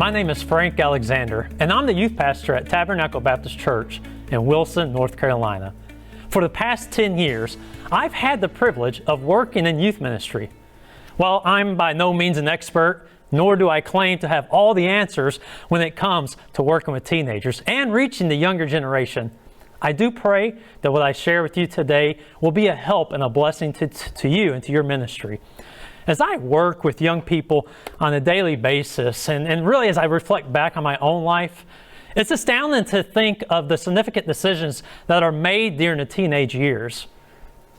My name is Frank Alexander, and I'm the youth pastor at Tabernacle Baptist Church in Wilson, North Carolina. For the past 10 years, I've had the privilege of working in youth ministry. While I'm by no means an expert, nor do I claim to have all the answers when it comes to working with teenagers and reaching the younger generation, I do pray that what I share with you today will be a help and a blessing to you and to your ministry. As I work with young people on a daily basis, and really as I reflect back on my own life, it's astounding to think of the significant decisions that are made during the teenage years.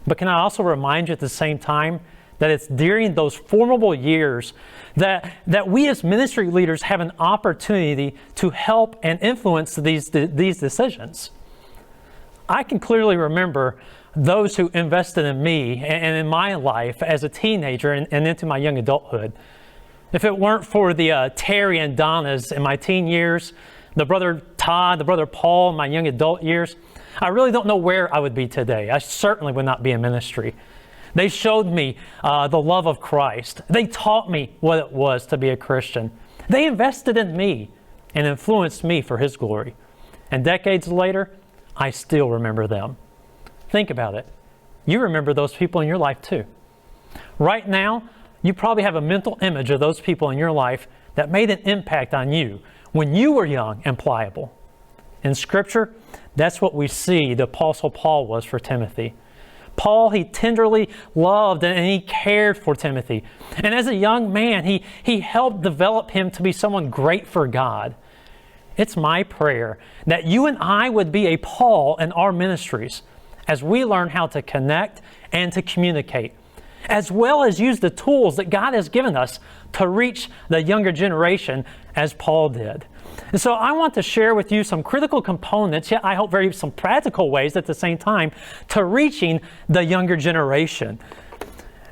But can I also remind you at the same time that it's during those formidable years that we as ministry leaders have an opportunity to help and influence these decisions. I can clearly remember those who invested in me and in my life as a teenager and into my young adulthood. If it weren't for the Terry and Donnas in my teen years, the brother Todd, the brother Paul in my young adult years, I really don't know where I would be today. I certainly would not be in ministry. They showed me the love of Christ. They taught me what it was to be a Christian. They invested in me and influenced me for His glory. And decades later, I still remember them. Think about it. You remember those people in your life too. Right now, you probably have a mental image of those people in your life that made an impact on you when you were young and pliable. In Scripture, that's what we see the Apostle Paul was for Timothy. Paul, he tenderly loved and he cared for Timothy. And as a young man, he helped develop him to be someone great for God. It's my prayer that you and I would be a Paul in our ministries as we learn how to connect and to communicate, as well as use the tools that God has given us to reach the younger generation as Paul did. And so I want to share with you some critical components, yet I hope some practical ways at the same time, to reaching the younger generation.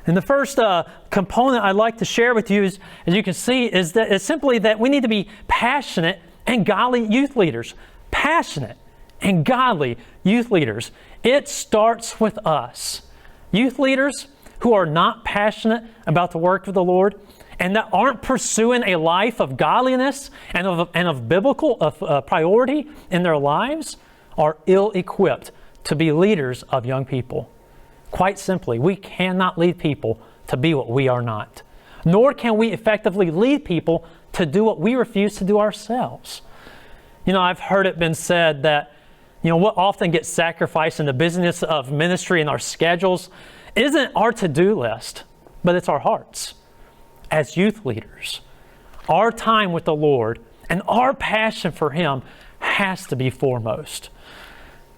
And the first component I'd like to share with you, as you can see, is simply that we need to be passionate and godly youth leaders. Passionate and godly youth leaders. It starts with us. Youth leaders who are not passionate about the work of the Lord and that aren't pursuing a life of godliness and of biblical priority in their lives are ill-equipped to be leaders of young people. Quite simply, we cannot lead people to be what we are not. Nor can we effectively lead people to do what we refuse to do ourselves. You know, I've heard it been said that, what often gets sacrificed in the business of ministry and our schedules isn't our to-do list, but it's our hearts. As youth leaders, our time with the Lord and our passion for Him has to be foremost.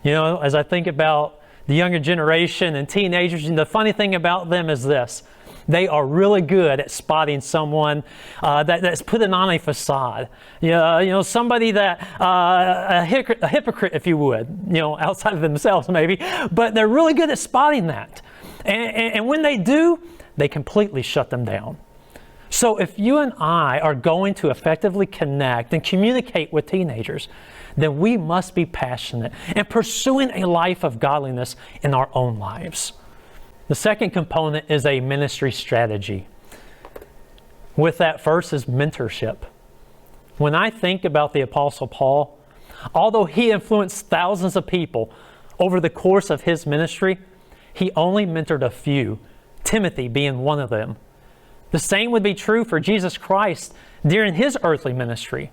As I think about the younger generation and teenagers, and the funny thing about them is this: they are really good at spotting someone that's putting on a facade. Somebody that, a hypocrite, if you would, outside of themselves maybe, but they're really good at spotting that. And when they do, they completely shut them down. So if you and I are going to effectively connect and communicate with teenagers, then we must be passionate and pursuing a life of godliness in our own lives. The second component is a ministry strategy. With that, first is mentorship. When I think about the Apostle Paul, although he influenced thousands of people over the course of his ministry, he only mentored a few, Timothy being one of them. The same would be true for Jesus Christ during His earthly ministry.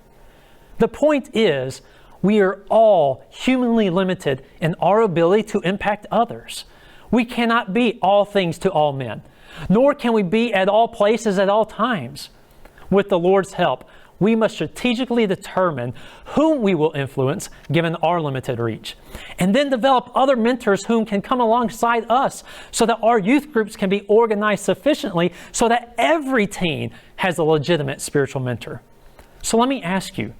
The point is, we are all humanly limited in our ability to impact others. We cannot be all things to all men, nor can we be at all places at all times. With the Lord's help, we must strategically determine whom we will influence given our limited reach, and then develop other mentors whom can come alongside us so that our youth groups can be organized sufficiently so that every teen has a legitimate spiritual mentor. So let me ask you,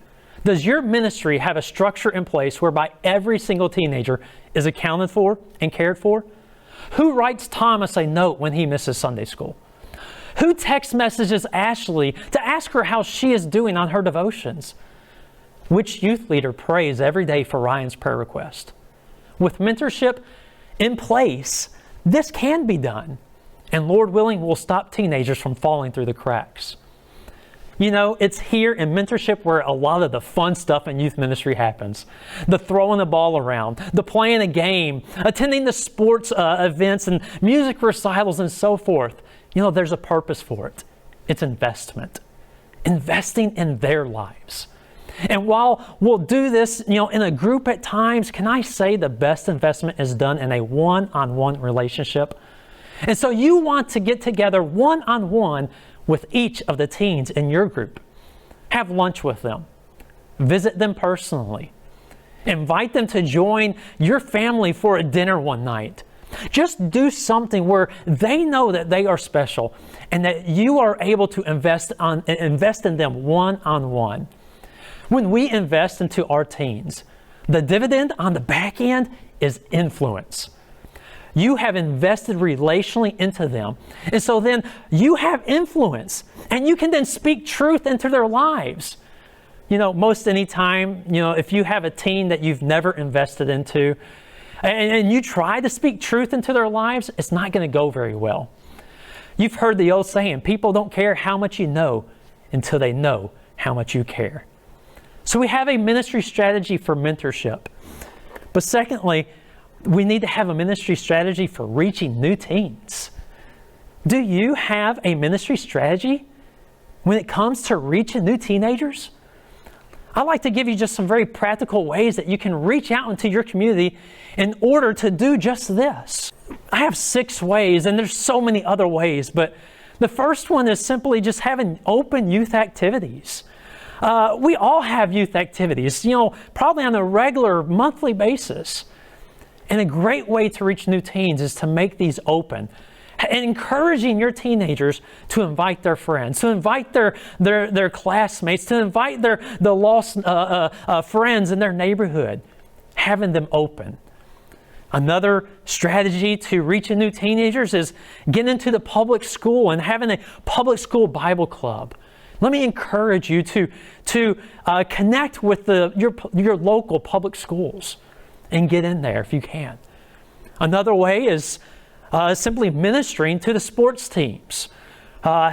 does your ministry have a structure in place whereby every single teenager is accounted for and cared for? Who writes Thomas a note when he misses Sunday school? Who text messages Ashley to ask her how she is doing on her devotions? Which youth leader prays every day for Ryan's prayer request? With mentorship in place, this can be done. And Lord willing, we'll stop teenagers from falling through the cracks. You know, it's here in mentorship where a lot of the fun stuff in youth ministry happens. The throwing the ball around, the playing a game, attending the sports events and music recitals and so forth. You know, there's a purpose for it. It's investment. Investing in their lives. And while we'll do this, you know, in a group at times, can I say the best investment is done in a one-on-one relationship? And so you want to get together one-on-one with each of the teens in your group. Have lunch with them. Visit them personally. Invite them to join your family for a dinner one night. Just do something where they know that they are special and that you are able to invest in them one-on-one. When we invest into our teens, the dividend on the back end is influence. You have invested relationally into them. And so then you have influence and you can then speak truth into their lives. You know, most any time, you know, if you have a teen that you've never invested into and you try to speak truth into their lives, it's not going to go very well. You've heard the old saying, people don't care how much you know until they know how much you care. So we have a ministry strategy for mentorship. But secondly, we need to have a ministry strategy for reaching new teens. Do you have a ministry strategy when it comes to reaching new teenagers? I'd like to give you just some very practical ways that you can reach out into your community in order to do just this. I have 6 ways, and there's so many other ways, but the first one is simply just having open youth activities. We all have youth activities, you know, probably on a regular monthly basis. And a great way to reach new teens is to make these open and encouraging your teenagers to invite their friends, to invite their classmates, to invite the lost friends in their neighborhood, having them open. Another strategy to reaching new teenagers is getting into the public school and having a public school Bible club. Let me encourage you to connect with your local public schools and get in there if you can. Another way is simply ministering to the sports teams.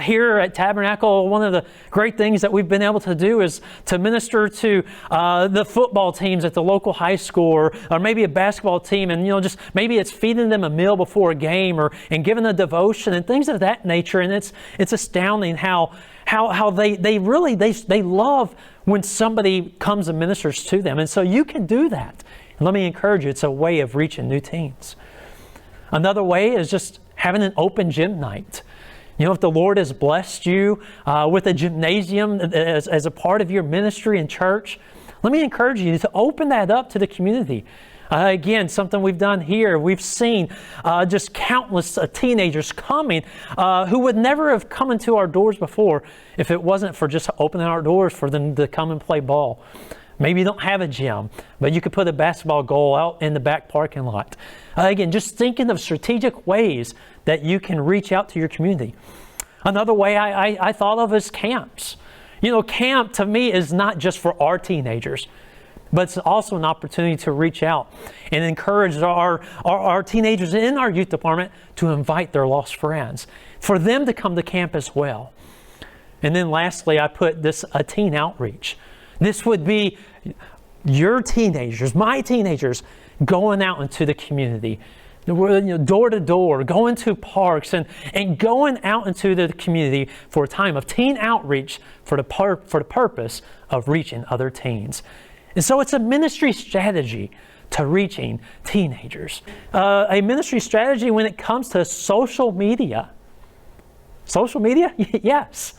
Here at Tabernacle, one of the great things that we've been able to do is to minister to the football teams at the local high school, or maybe a basketball team, and just maybe it's feeding them a meal before a game, and giving a devotion and things of that nature. And it's astounding how they love when somebody comes and ministers to them. And so you can do that. And let me encourage you, it's a way of reaching new teens. Another way is just having an open gym night. If the Lord has blessed you with a gymnasium as a part of your ministry and church, let me encourage you to open that up to the community. Again, something we've done here, we've seen just countless teenagers coming who would never have come into our doors before if it wasn't for just opening our doors for them to come and play ball. Maybe you don't have a gym, but you could put a basketball goal out in the back parking lot. Again, just thinking of strategic ways that you can reach out to your community. Another way I thought of is camps. Camp to me is not just for our teenagers, but it's also an opportunity to reach out and encourage our teenagers in our youth department to invite their lost friends, for them to come to camp as well. And then lastly, I put this a teen outreach. This would be your teenagers, my teenagers, going out into the community, door to door, going to parks and going out into the community for a time of teen outreach for the purpose of reaching other teens. And so it's a ministry strategy to reaching teenagers. A ministry strategy when it comes to social media. Social media? Yes,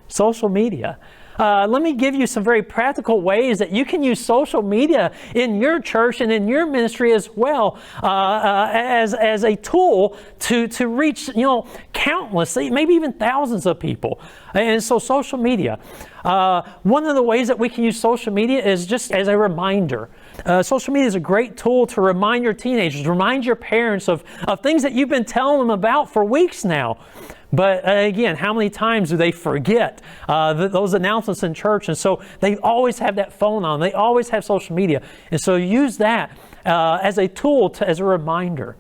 social media. Let me give you some very practical ways that you can use social media in your church and in your ministry as well as a tool to reach countless, maybe even thousands of people. And so social media. One of the ways that we can use social media is just as a reminder. Social media is a great tool to remind your teenagers, remind your parents of things that you've been telling them about for weeks now. But again, how many times do they forget those announcements in church? And so they always have that phone on. They always have social media. And so use that as a tool, as a reminder.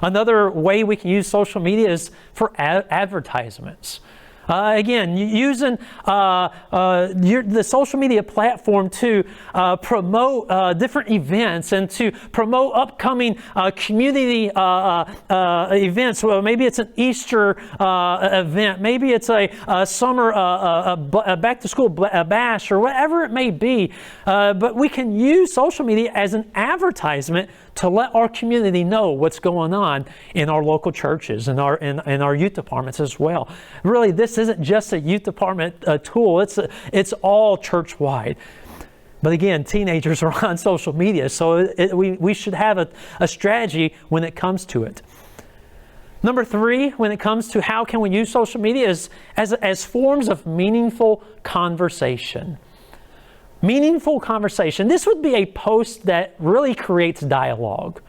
Another way we can use social media is for advertisements. Again, using the social media platform to promote different events and to promote upcoming community events. Well, maybe it's an Easter event, maybe it's a summer a back-to-school bash, or whatever it may be. But we can use social media as an advertisement to let our community know what's going on in our local churches and our youth departments as well. Really, this isn't just a youth department tool. It's all church-wide. But again, teenagers are on social media, so we should have a strategy when it comes to it. Number 3, when it comes to how can we use social media, is as forms of meaningful conversation. Meaningful conversation. This would be a post that really creates dialogue.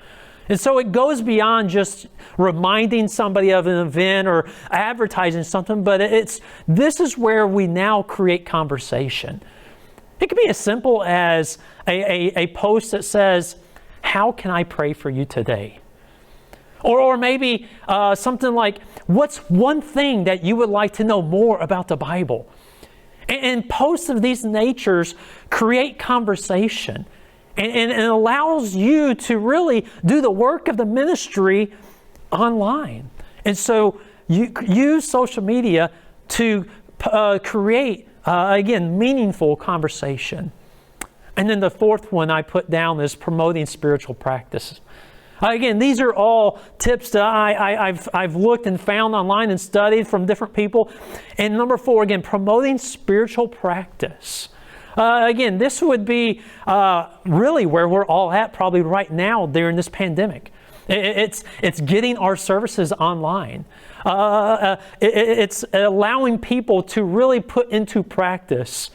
And so it goes beyond just reminding somebody of an event or advertising something, but this is where we now create conversation. It could be as simple as a post that says, "How can I pray for you today?" Or maybe something like, "What's one thing that you would like to know more about the Bible?" And posts of these natures create conversation and allows you to really do the work of the ministry online. And so you use social media to create, again, meaningful conversation. And then the 4th one I put down is promoting spiritual practices. Again, these are all tips that I've looked and found online and studied from different people. And number 4, again, promoting spiritual practice. Again, this would be really where we're all at probably right now during this pandemic. It's getting our services online. It's allowing people to really put into practice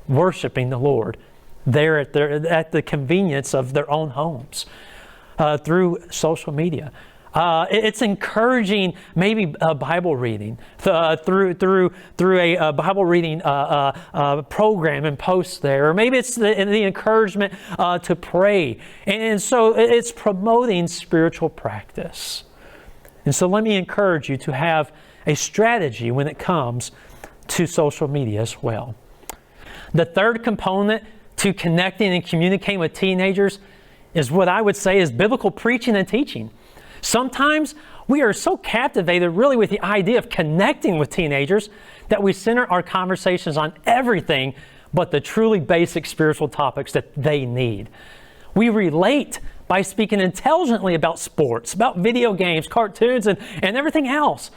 worshiping the Lord there at the convenience of their own homes. Through social media. It's encouraging maybe Bible reading through a Bible reading program and posts there. Or maybe it's the encouragement to pray. And so it's promoting spiritual practice. And so let me encourage you to have a strategy when it comes to social media as well. The 3rd component to connecting and communicating with teenagers is what I would say is biblical preaching and teaching. Sometimes we are so captivated really with the idea of connecting with teenagers that we center our conversations on everything but the truly basic spiritual topics that they need. We relate by speaking intelligently about sports, about video games, cartoons, and everything else.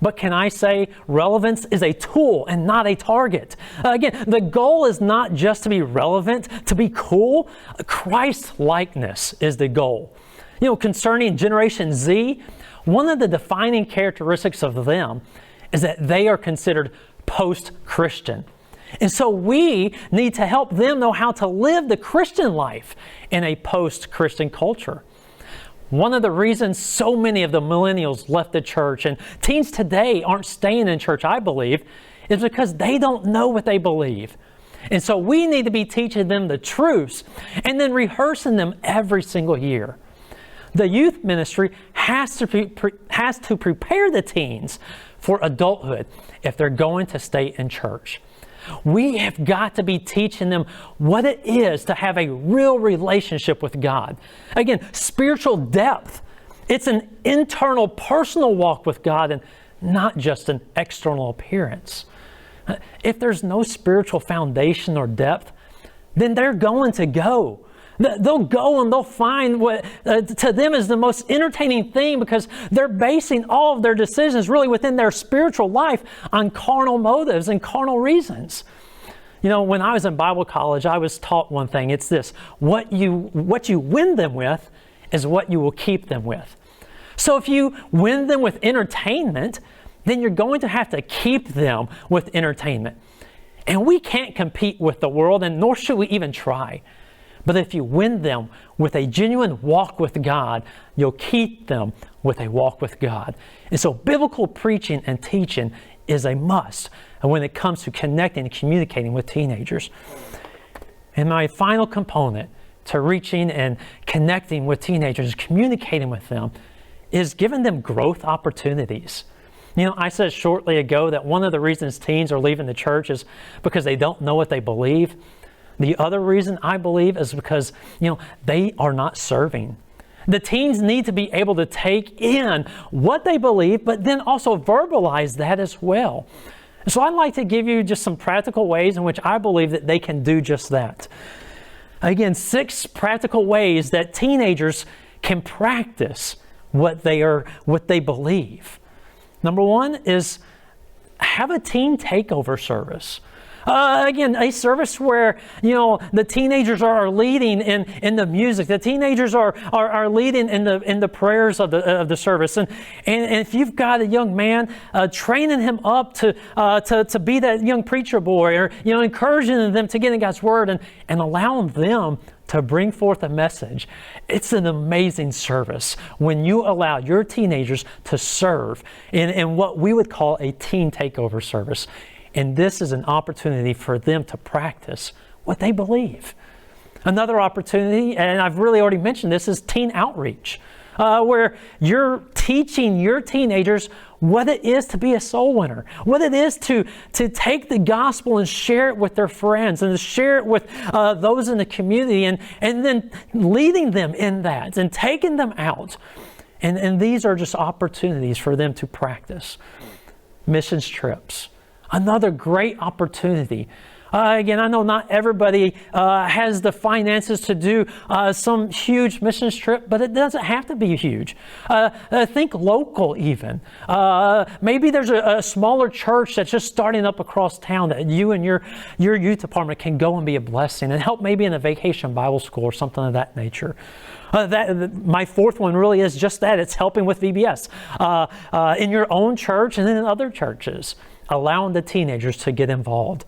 But can I say relevance is a tool and not a target? Again, the goal is not just to be relevant, to be cool. Christ-likeness is the goal. Concerning Generation Z, one of the defining characteristics of them is that they are considered post-Christian. And so we need to help them know how to live the Christian life in a post-Christian culture. One of the reasons so many of the millennials left the church and teens today aren't staying in church, I believe, is because they don't know what they believe. And so we need to be teaching them the truths and then rehearsing them every single year. The youth ministry has to prepare the teens for adulthood if they're going to stay in church. We have got to be teaching them what it is to have a real relationship with God. Again, spiritual depth. It's an internal, personal walk with God and not just an external appearance. If there's no spiritual foundation or depth, then they're going to go. They'll go and they'll find what to them is the most entertaining thing because they're basing all of their decisions really within their spiritual life on carnal motives and carnal reasons. When I was in Bible college, I was taught one thing. It's this: what you win them with is what you will keep them with. So if you win them with entertainment, then you're going to have to keep them with entertainment. And we can't compete with the world, and nor should we even try. But if you win them with a genuine walk with God, you'll keep them with a walk with God. And so biblical preaching and teaching is a must when it comes to connecting and communicating with teenagers. And my final component to reaching and connecting with teenagers, communicating with them, is giving them growth opportunities. I said shortly ago that one of the reasons teens are leaving the church is because they don't know what they believe. The other reason I believe is because, they are not serving. The teens need to be able to take in what they believe, but then also verbalize that as well. So I'd like to give you just some practical ways in which I believe that they can do just that. Again, 6 practical ways that teenagers can practice what they believe. Number 1 is have a teen takeover service. Again, a service where, the teenagers are leading in the music. The teenagers are leading in the prayers of the service. And if you've got a young man, training him up to be that young preacher boy, or, encouraging them to get in God's Word and allowing them to bring forth a message. It's an amazing service when you allow your teenagers to serve in what we would call a teen takeover service. And this is an opportunity for them to practice what they believe. Another opportunity, and I've really already mentioned this, is teen outreach, where you're teaching your teenagers what it is to be a soul winner, what it is to take the gospel and share it with their friends and to share it with those in the community, and then leading them in that and taking them out. And these are just opportunities for them to practice. Missions trips. Another great opportunity. Again, I know not everybody has the finances to do some huge missions trip, but it doesn't have to be huge. Think local even. Maybe there's a smaller church that's just starting up across town that you and your youth department can go and be a blessing and help maybe in a vacation Bible school or something of that nature. My 4th one really is just that. It's helping with VBS in your own church and then in other churches, allowing the teenagers to get involved.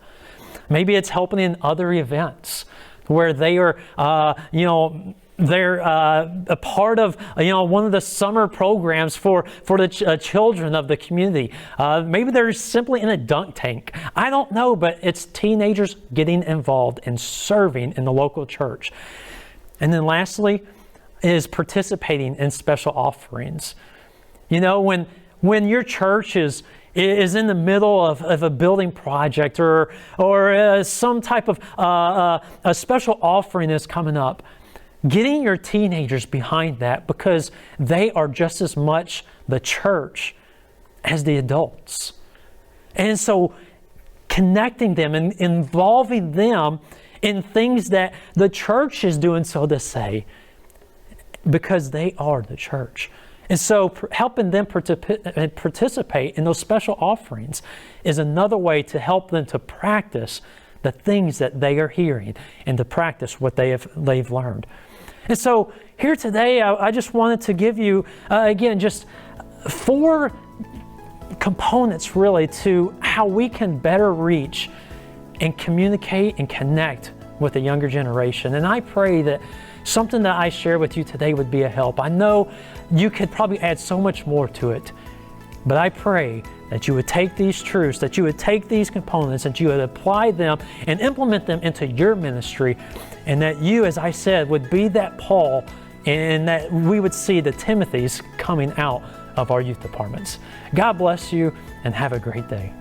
Maybe it's helping in other events where they are, they're a part of, one of the summer programs for the children of the community. Maybe they're simply in a dunk tank. I don't know, but it's teenagers getting involved and serving in the local church. And then lastly is participating in special offerings. When your church is in the middle of a building project or some type of a special offering is coming up, getting your teenagers behind that, because they are just as much the church as the adults. And so connecting them and involving them in things that the church is doing, so to say, because they are the church. And so helping them participate in those special offerings is another way to help them to practice the things that they are hearing and to practice what they've learned. And so here today, I just wanted to give you, again, just 4 components really to how we can better reach and communicate and connect with the younger generation. And I pray that something that I share with you today would be a help. I know you could probably add so much more to it, but I pray that you would take these truths, that you would take these components, that you would apply them and implement them into your ministry, and that you, as I said, would be that Paul, and that we would see the Timothys coming out of our youth departments. God bless you, and have a great day.